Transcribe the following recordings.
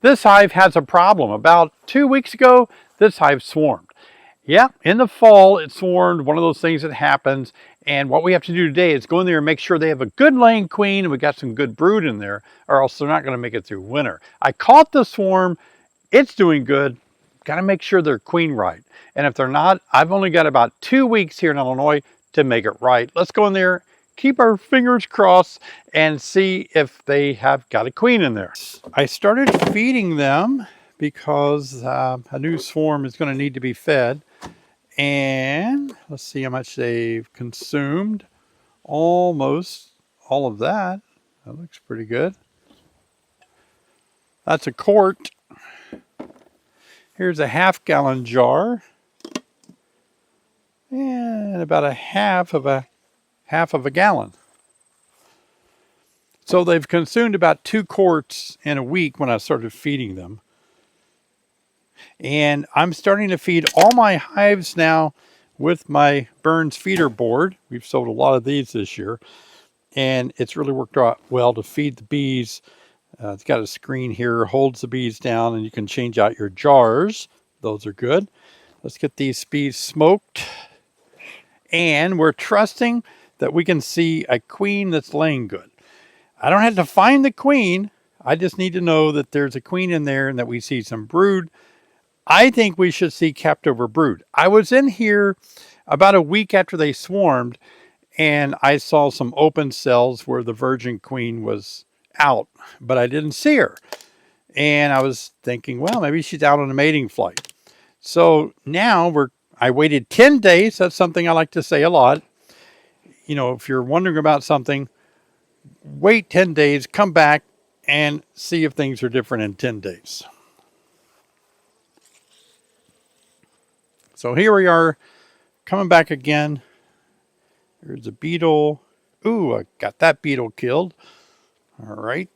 This hive has a problem. About 2 weeks ago, this hive swarmed. Yeah, in the fall it swarmed, one of those things that happens. And what we have to do today is go in there and make sure they have a good laying queen and we got some good brood in there, or else they're not going to make it through winter. I caught the swarm. It's doing good. Got to make sure they're queen right. And if they're not, I've only got about 2 weeks here in Illinois to make it right. Let's go in there, keep our fingers crossed, and see if they have got a queen in there. I started feeding them because a new swarm is going to need to be fed. And let's see how much they've consumed. Almost all of that. That looks pretty good. That's a quart. Here's a half-gallon jar. And about a half of a gallon. So they've consumed about 2 quarts in a week when I started feeding them. And I'm starting to feed all my hives now with my Burns feeder board. We've sold a lot of these this year. And it's really worked out well to feed the bees. It's got a screen here, holds the bees down, and you can change out your jars. Those are good. Let's get these bees smoked. And we're trusting that we can see a queen that's laying good. I don't have to find the queen. I just need to know that there's a queen in there and that we see some brood. I think we should see capped over brood. I was in here about a week after they swarmed, and I saw some open cells where the virgin queen was out, but I didn't see her. And I was thinking, well, maybe she's out on a mating flight. So now I waited 10 days. That's something I like to say a lot. You know, if you're wondering about something, wait 10 days, come back and see if things are different in 10 days. So here we are, coming back again. There's a beetle. Ooh, I got that beetle killed. All right.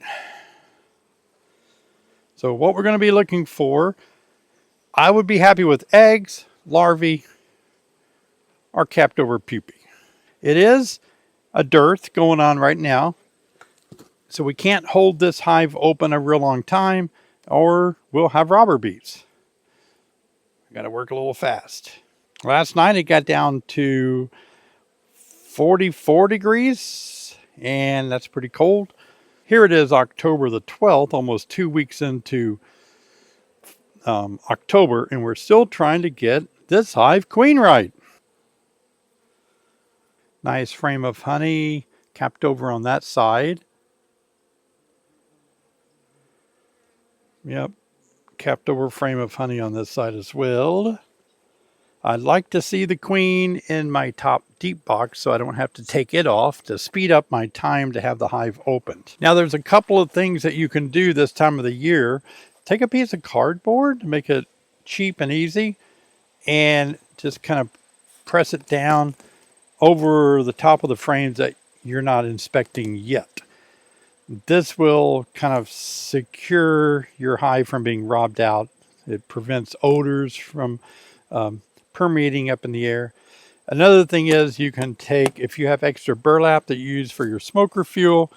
So what we're going to be looking for, I would be happy with eggs, larvae, or capped over pupae. It is a dearth going on right now. So we can't hold this hive open a real long time, or we'll have robber bees. Got to work a little fast. Last night it got down to 44 degrees, and that's pretty cold. Here it is, October the 12th, almost 2 weeks into October, and we're still trying to get this hive queen right. Nice frame of honey capped over on that side. Yep. Capped over frame of honey on this side as well. I'd like to see the queen in my top deep box so I don't have to take it off to speed up my time to have the hive opened. Now there's a couple of things that you can do this time of the year. Take a piece of cardboard, make it cheap and easy, and just kind of press it down over the top of the frames that you're not inspecting yet. This will kind of secure your hive from being robbed out. It prevents odors from permeating up in the air. Another thing is you can take, if you have extra burlap that you use for your smoker fuel,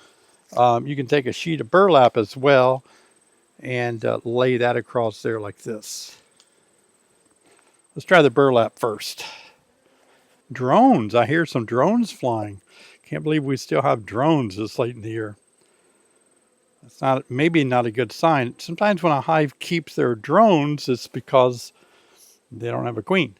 you can take a sheet of burlap as well and lay that across there like this. Let's try the burlap first. Drones. I hear some drones flying. Can't believe we still have drones this late in the year. It's maybe not a good sign. Sometimes when a hive keeps their drones, it's because they don't have a queen.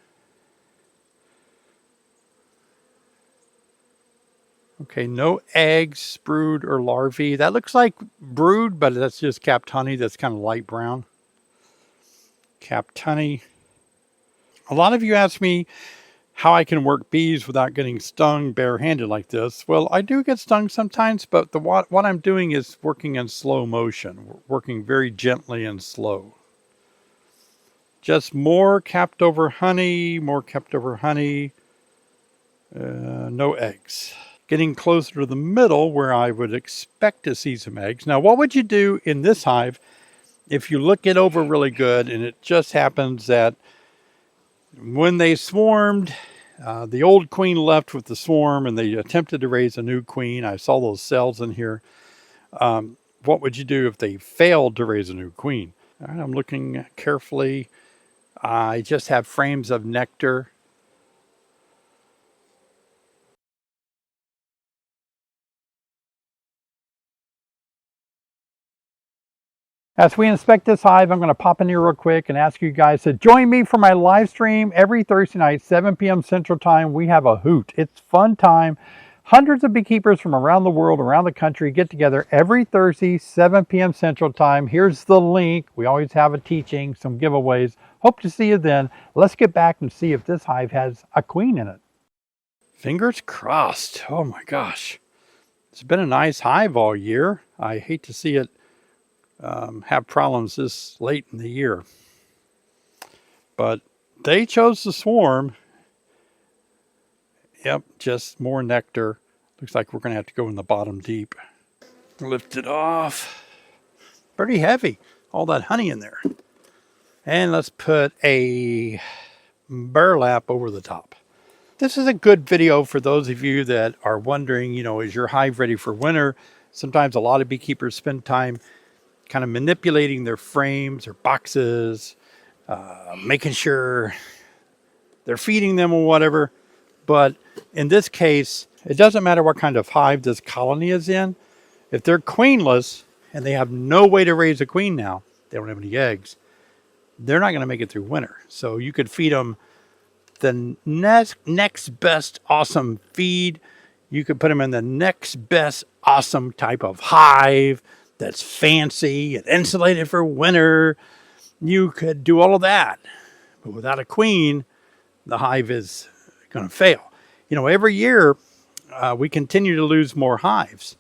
Okay, no eggs, brood, or larvae. That looks like brood, but that's just capped honey. That's kind of light brown. Capped honey. A lot of you ask me how I can work bees without getting stung barehanded like this. Well, I do get stung sometimes, but what I'm doing is working in slow motion, working very gently and slow. Just more capped over honey, more capped over honey, no eggs. Getting closer to the middle where I would expect to see some eggs. Now, what would you do in this hive if you look it over really good and it just happens that when they swarmed, the old queen left with the swarm and they attempted to raise a new queen. I saw those cells in here. What would you do if they failed to raise a new queen? All right, I'm looking carefully. I just have frames of nectar. As we inspect this hive, I'm going to pop in here real quick and ask you guys to join me for my live stream every Thursday night, 7 p.m. Central Time. We have a hoot. It's fun time. Hundreds of beekeepers from around the world, around the country get together every Thursday, 7 p.m. Central Time. Here's the link. We always have a teaching, some giveaways. Hope to see you then. Let's get back and see if this hive has a queen in it. Fingers crossed. Oh my gosh. It's been a nice hive all year. I hate to see it have problems this late in the year. But they chose to swarm. Yep, just more nectar. Looks like we're going to have to go in the bottom deep. Lift it off. Pretty heavy. All that honey in there. And let's put a burlap over the top. This is a good video for those of you that are wondering, is your hive ready for winter? Sometimes a lot of beekeepers spend time kind of manipulating their frames or boxes, making sure they're feeding them or whatever. But in this case, it doesn't matter what kind of hive this colony is in. If they're queenless and they have no way to raise a queen now, they don't have any eggs, they're not going to make it through winter. So you could feed them the next best awesome feed. You could put them in the next best awesome type of hive that's fancy and insulated for winter. You could do all of that. But without a queen, the hive is going to fail. Every year we continue to lose more hives.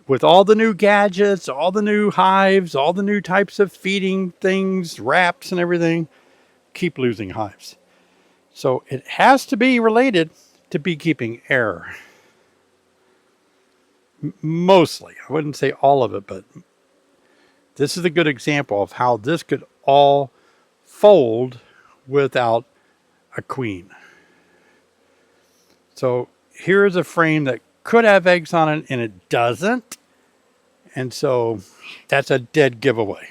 With all the new gadgets, all the new hives, all the new types of feeding things, wraps and everything, keep losing hives. So it has to be related to beekeeping error. Mostly. I wouldn't say all of it, but this is a good example of how this could all fold without a queen. So here's a frame that could have eggs on it and it doesn't. And so that's a dead giveaway.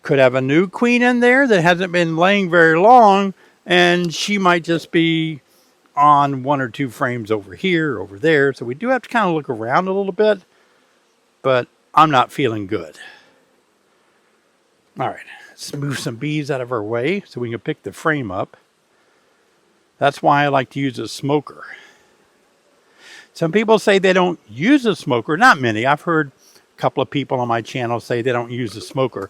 Could have a new queen in there that hasn't been laying very long, and she might just be on one or two frames over here, over there. So we do have to kind of look around a little bit, but I'm not feeling good. All right, let's move some bees out of our way so we can pick the frame up. That's why I like to use a smoker. Some people say they don't use a smoker. Not many. I've heard a couple of people on my channel say they don't use a smoker.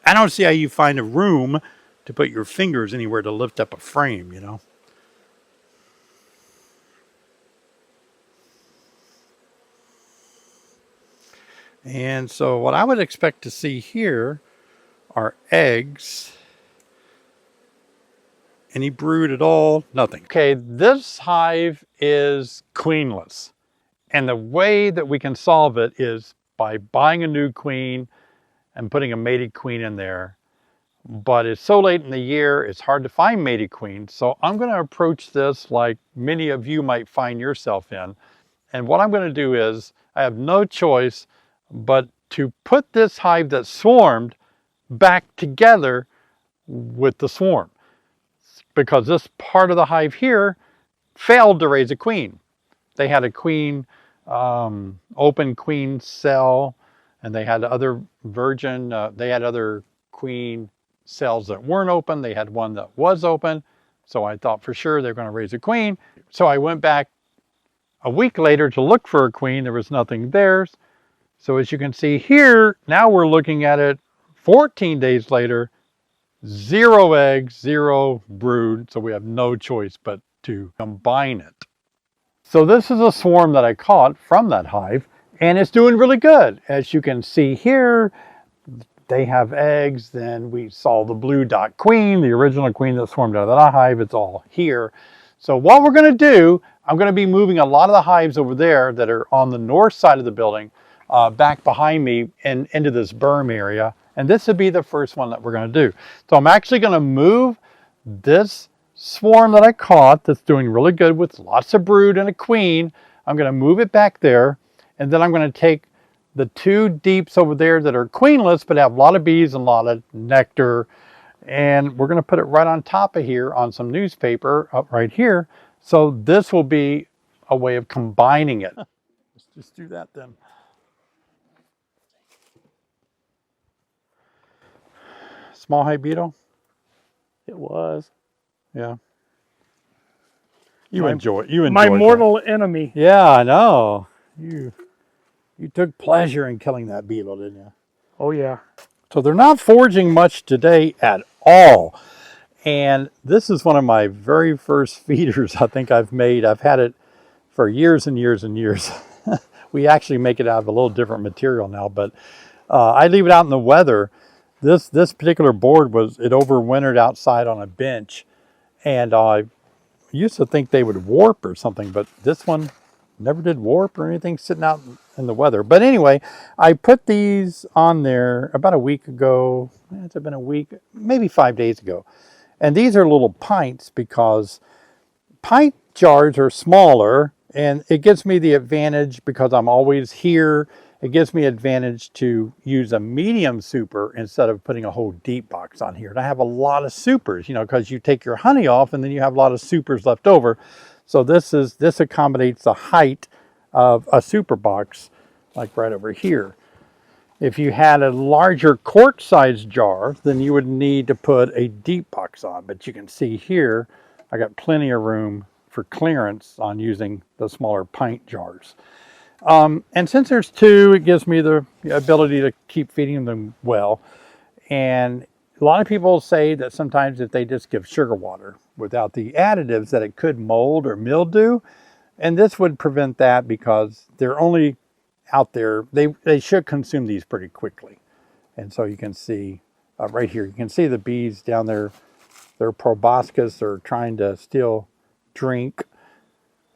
I don't see how you find a room to put your fingers anywhere to lift up a frame, And so what I would expect to see here are eggs. Any brood at all? Nothing. Okay, this hive is queenless. And the way that we can solve it is by buying a new queen and putting a mated queen in there. But it's so late in the year, it's hard to find mated queens. So I'm going to approach this like many of you might find yourself in. And what I'm going to do is, I have no choice but to put this hive that swarmed back together with the swarm. Because this part of the hive here failed to raise a queen. They had a queen, open queen cell, and they had other they had other queen cells that weren't open. They had one that was open. So I thought for sure they're going to raise a queen. So I went back a week later to look for a queen. There was nothing there. So as you can see here, now we're looking at it 14 days later, 0 eggs, 0 brood. So we have no choice but to combine it. So this is a swarm that I caught from that hive, and it's doing really good. As you can see here, they have eggs. Then we saw the blue dot queen, the original queen that swarmed out of that hive. It's all here. So what we're going to do, I'm going to be moving a lot of the hives over there that are on the north side of the building back behind me and into this berm area. And this would be the first one that we're going to do. So I'm actually going to move this swarm that I caught that's doing really good with lots of brood and a queen. I'm going to move it back there, and then I'm going to take the 2 deeps over there that are queenless but have a lot of bees and a lot of nectar. And we're going to put it right on top of here on some newspaper up right here. So this will be a way of combining it. Let's just do that then. Small hive beetle? It was. Yeah. You enjoy my mortal that. enemy. Yeah, I know. You took pleasure in killing that beetle, didn't you? Oh, yeah. So they're not foraging much today at all. And this is one of my very first feeders I think I've made. I've had it for years and years and years. We actually make it out of a little different material now, but I leave it out in the weather. This particular board it overwintered outside on a bench, and I used to think they would warp or something, but this one never did warp or anything, sitting out in the weather. But anyway, I put these on there about a week ago. It's been a week, maybe 5 days ago. And these are little pints because pint jars are smaller, and it gives me the advantage because I'm always here. It gives me advantage to use a medium super instead of putting a whole deep box on here. And I have a lot of supers, you know, because you take your honey off and then you have a lot of supers left over. So this accommodates the height of a super box, like right over here. If you had a larger quart-sized jar, then you would need to put a deep box on. But you can see here, I got plenty of room for clearance on using the smaller pint jars. And since there's 2, it gives me the ability to keep feeding them well. And a lot of people say that sometimes if they just give sugar water without the additives, that it could mold or mildew. And this would prevent that because they're only out there, they should consume these pretty quickly. And so you can see right here, you can see the bees down there, their proboscis are trying to still drink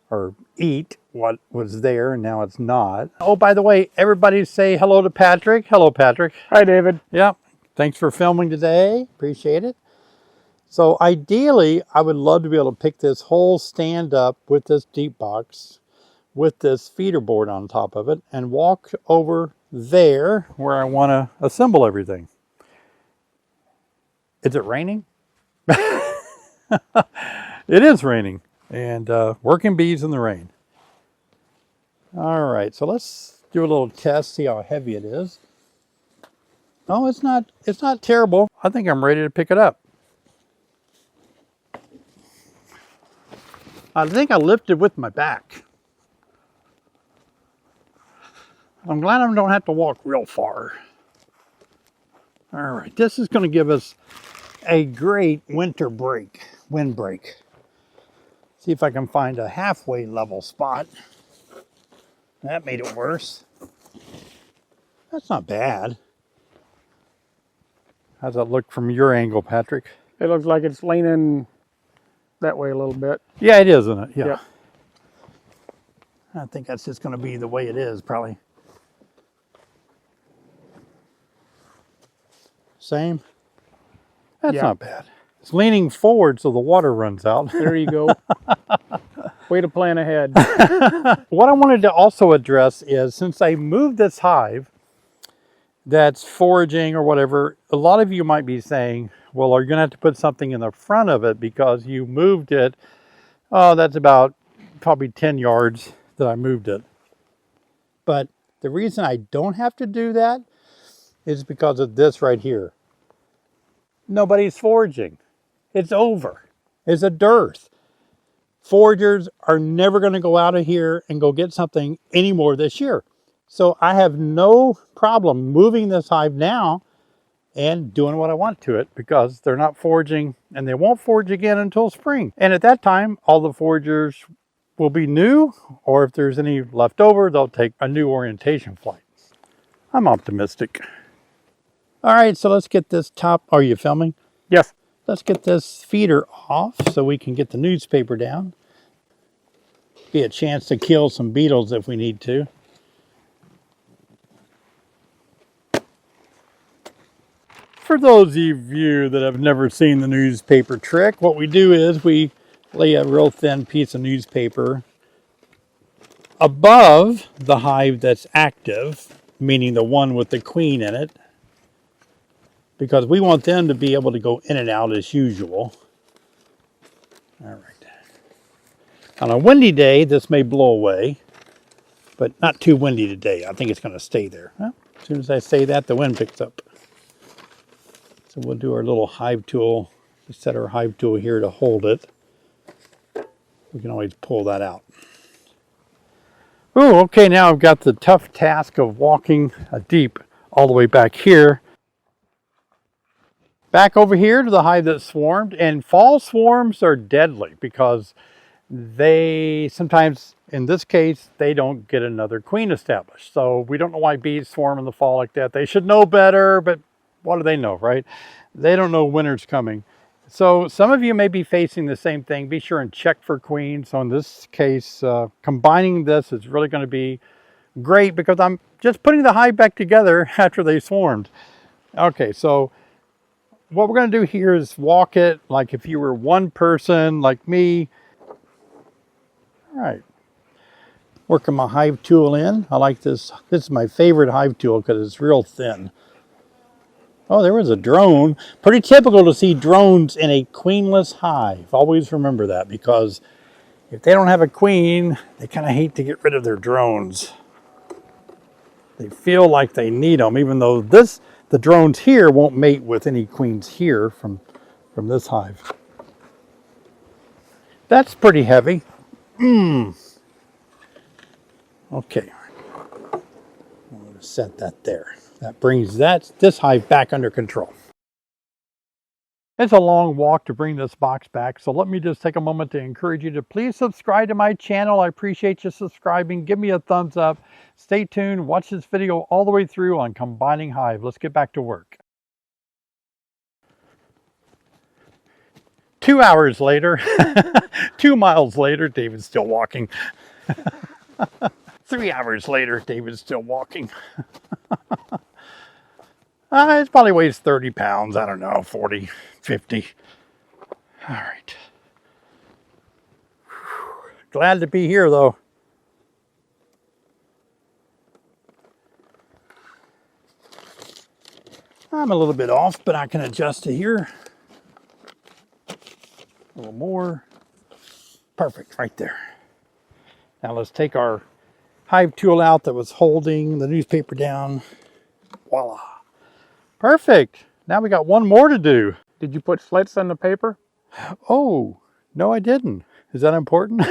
or eat what was there, and now it's not. Oh, by the way, everybody say hello to Patrick. Hello, Patrick. Hi, David. Yeah, thanks for filming today. Appreciate it. So ideally, I would love to be able to pick this whole stand up with this deep box, with this feeder board on top of it, and walk over there where I want to assemble everything. Is it raining? It is raining, and working bees in the rain. All right, so let's do a little test, see how heavy it is. Oh, it's not terrible. I think I'm ready to pick it up. I think I lifted with my back. I'm glad I don't have to walk real far. All right, this is going to give us a great wind break. See if I can find a halfway level spot. That made it worse. That's not bad. How's that look from your angle, Patrick? It looks like it's leaning that way a little bit. Yeah, it is, isn't it? Yeah. Yep. I think that's just going to be the way it is, probably. Same. That's not bad. It's leaning forward so the water runs out. There you go. Way to plan ahead. What I wanted to also address is, since I moved this hive that's foraging or whatever, a lot of you might be saying, well, are you going to have to put something in the front of it because you moved it? Oh, that's about probably 10 yards that I moved it. But the reason I don't have to do that is because of this right here. Nobody's foraging. It's over. It's a dearth. Foragers are never going to go out of here and go get something anymore this year. So I have no problem moving this hive now and doing what I want to it because they're not foraging, and they won't forage again until spring. And at that time, all the foragers will be new, or if there's any left over, they'll take a new orientation flight. I'm optimistic. All right, so let's get this top. Are you filming? Yes. Let's get this feeder off so we can get the newspaper down. Be a chance to kill some beetles if we need to. For those of you that have never seen the newspaper trick, what we do is we lay a real thin piece of newspaper above the hive that's active, meaning the one with the queen in it, because we want them to be able to go in and out as usual. All right. On a windy day, this may blow away, but not too windy today. I think it's going to stay there. Well, as soon as I say that, the wind picks up. So we'll do our little hive tool. We set our hive tool here to hold it. We can always pull that out. Oh, okay, now I've got the tough task of walking deep all the way back here. Back over here to the hive that swarmed, and fall swarms are deadly because they sometimes, in this case, they don't get another queen established. So we don't know why bees swarm in the fall like that. They should know better, but what do they know, right? They don't know winter's coming. So some of you may be facing the same thing. Be sure and check for queens. So in this case, combining this is really going to be great because I'm just putting the hive back together after they swarmed. Okay, so what we're going to do here is walk it like if you were one person like me. All right, working my hive tool in. I like this. This is my favorite hive tool because it's real thin. Oh, there was a drone. Pretty typical to see drones in a queenless hive. Always remember that, because if they don't have a queen, they kind of hate to get rid of their drones. They feel like they need them, even though the drones here won't mate with any queens here from this hive. That's pretty heavy. Okay. I'm going to set that there. That brings this hive back under control. It's a long walk to bring this box back, so let me just take a moment to encourage you to please subscribe to my channel. I appreciate you subscribing. Give me a thumbs up. Stay tuned. Watch this video all the way through on combining hive. Let's get back to work. 2 hours later, 2 miles later, David's still walking. 3 hours later, David's still walking. It probably weighs 30 pounds. I don't know, 40, 50. All right. Glad to be here, though. I'm a little bit off, but I can adjust to here. A little more. Perfect, right there. Now let's take our hive tool out that was holding the newspaper down. Voila. Perfect. Now we got one more to do. Did you put slits on the paper? Oh, no, I didn't. Is that important?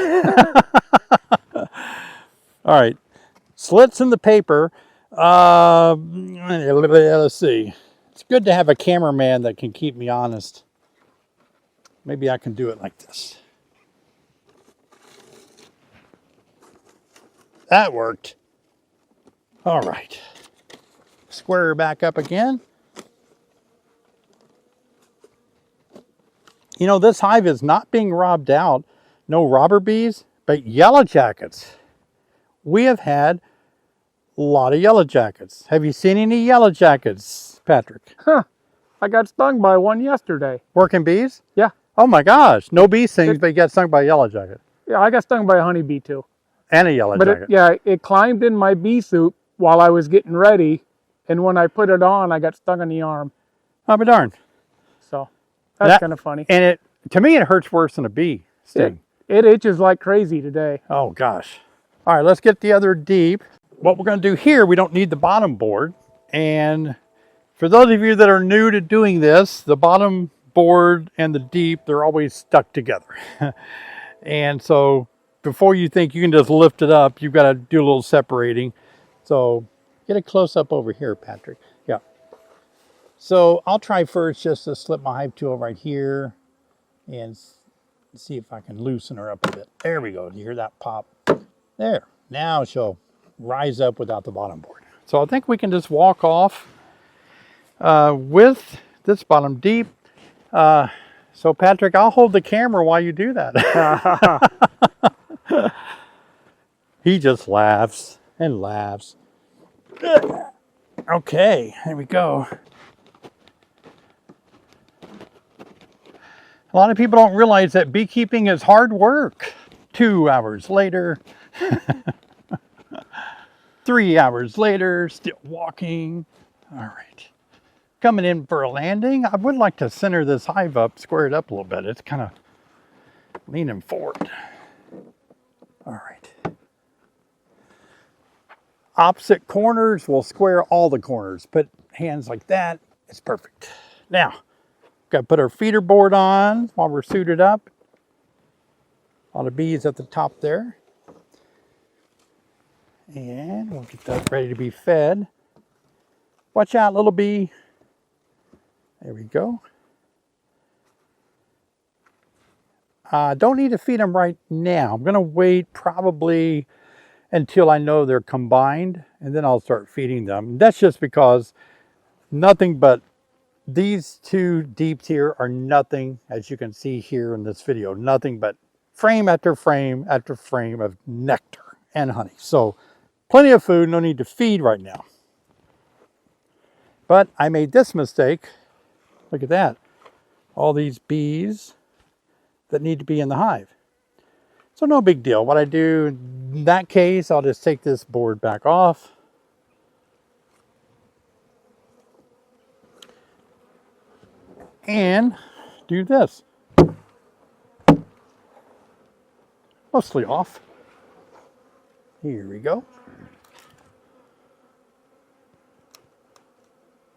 All right. Slits in the paper. Let's see. It's good to have a cameraman that can keep me honest. Maybe I can do it like this. That worked. All right. Square her back up again. You know, this hive is not being robbed out. No robber bees, but yellow jackets. We have had a lot of yellow jackets. Have you seen any yellow jackets, Patrick? Huh. I got stung by one yesterday. Working bees? Yeah. Oh my gosh. No bee stings, but you got stung by a yellow jacket. Yeah, I got stung by a honeybee too. And a yellow jacket. It climbed in my bee suit while I was getting ready. And when I put it on, I got stung in the arm. Oh, but darn. So that's kind of funny. And to me, it hurts worse than a bee sting. It itches like crazy today. Oh gosh. All right, let's get the other deep. What we're going to do here, we don't need the bottom board. And for those of you that are new to doing this, the bottom board and the deep, they're always stuck together. And so before you think you can just lift it up, you've got to do a little separating. So get a close up over here, Patrick. Yeah. So I'll try first just to slip my hive tool right here and see if I can loosen her up a bit. There we go. You hear that pop? There. Now she'll rise up without the bottom board. So I think we can just walk off with this bottom deep. So Patrick, I'll hold the camera while you do that. He just laughs and laughs. Okay, here we go. A lot of people don't realize that beekeeping is hard work. 2 hours later. 3 hours later, still walking. All right. Coming in for a landing. I would like to center this hive up, square it up a little bit. It's kind of leaning forward. All right. Opposite corners will square all the corners. Put hands like that. It's perfect. Now, got to put our feeder board on while we're suited up. All the bees at the top there. And we'll get that ready to be fed. Watch out, little bee. There we go. Don't need to feed them right now. I'm going to wait probably until I know they're combined, and then I'll start feeding them. That's just because nothing but these two deeps here are nothing, as you can see here in this video, nothing but frame after frame after frame of nectar and honey. So plenty of food, no need to feed right now. But I made this mistake. Look at that. All these bees that need to be in the hive. So no big deal. What I do in that case, I'll just take this board back off. And do this. Mostly off. Here we go.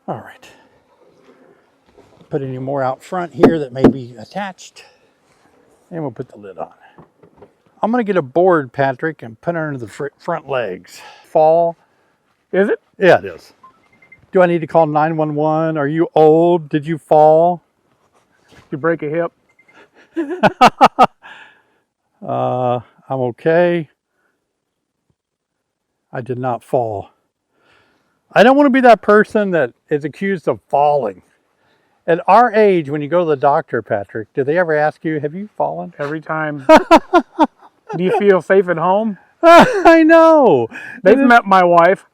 All right. Put any more out front here that may be attached. And we'll put the lid on. I'm going to get a board, Patrick, and put it under the front legs. Fall. Is it? Yeah, it is. Do I need to call 911? Are you old? Did you fall? Did you break a hip? I'm okay. I did not fall. I don't want to be that person that is accused of falling. At our age, when you go to the doctor, Patrick, do they ever ask you, have you fallen? Every time. Do you feel safe at home? I know. They've met my wife.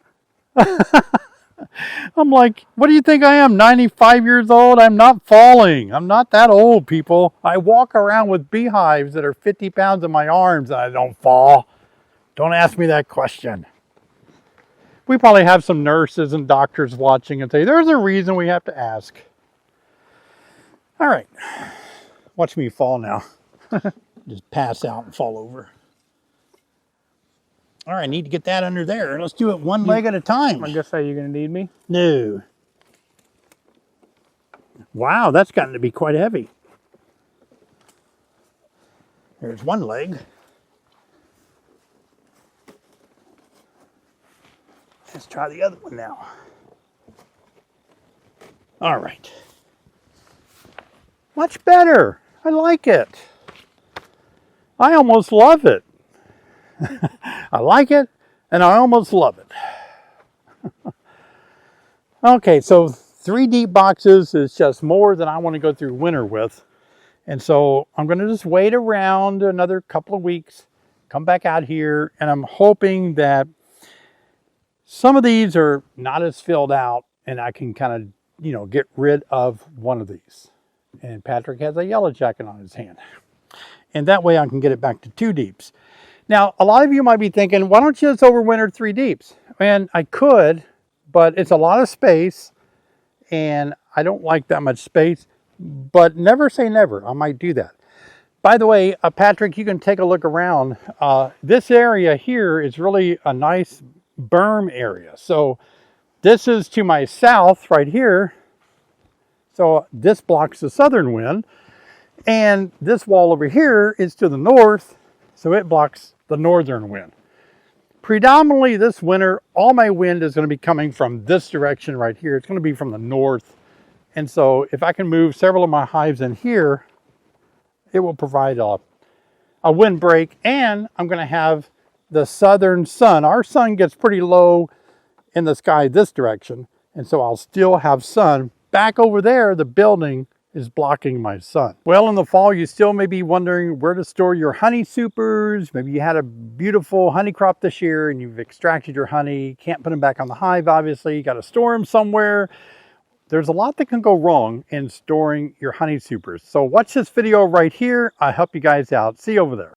I'm like, what do you think I am, 95 years old? I'm not falling. I'm not that old, people. I walk around with beehives that are 50 pounds in my arms and I don't fall. Don't ask me that question. We probably have some nurses and doctors watching and say, there's a reason we have to ask. All right, watch me fall now. Just pass out and fall over. All right, I need to get that under there. Let's do it one leg at a time. I guess you're going to need me? No. Wow, that's gotten to be quite heavy. There's one leg. Let's try the other one now. All right. Much better. I like it. I almost love it. I like it, and I almost love it. Okay, so 3 deep boxes is just more than I want to go through winter with. And so I'm going to just wait around another couple of weeks, come back out here, and I'm hoping that some of these are not as filled out, and I can kind of, get rid of one of these. And Patrick has a yellow jacket on his hand. And that way I can get it back to 2 deeps. Now, a lot of you might be thinking, why don't you just overwinter 3 deeps? And I could, but it's a lot of space, and I don't like that much space. But never say never. I might do that. By the way, Patrick, you can take a look around. This area here is really a nice berm area. So this is to my south right here. So this blocks the southern wind. And this wall over here is to the north. So it blocks the northern wind. Predominantly this winter, all my wind is going to be coming from this direction right here. It's going to be from the north. And so if I can move several of my hives in here, it will provide a wind break. And I'm going to have the southern sun. Our sun gets pretty low in the sky this direction. And so I'll still have sun. Back over there, the building is blocking my sun. Well, in the fall, you still may be wondering where to store your honey supers. Maybe you had a beautiful honey crop this year and you've extracted your honey. Can't put them back on the hive, obviously. You got to store them somewhere. There's a lot that can go wrong in storing your honey supers. So watch this video right here. I'll help you guys out. See you over there.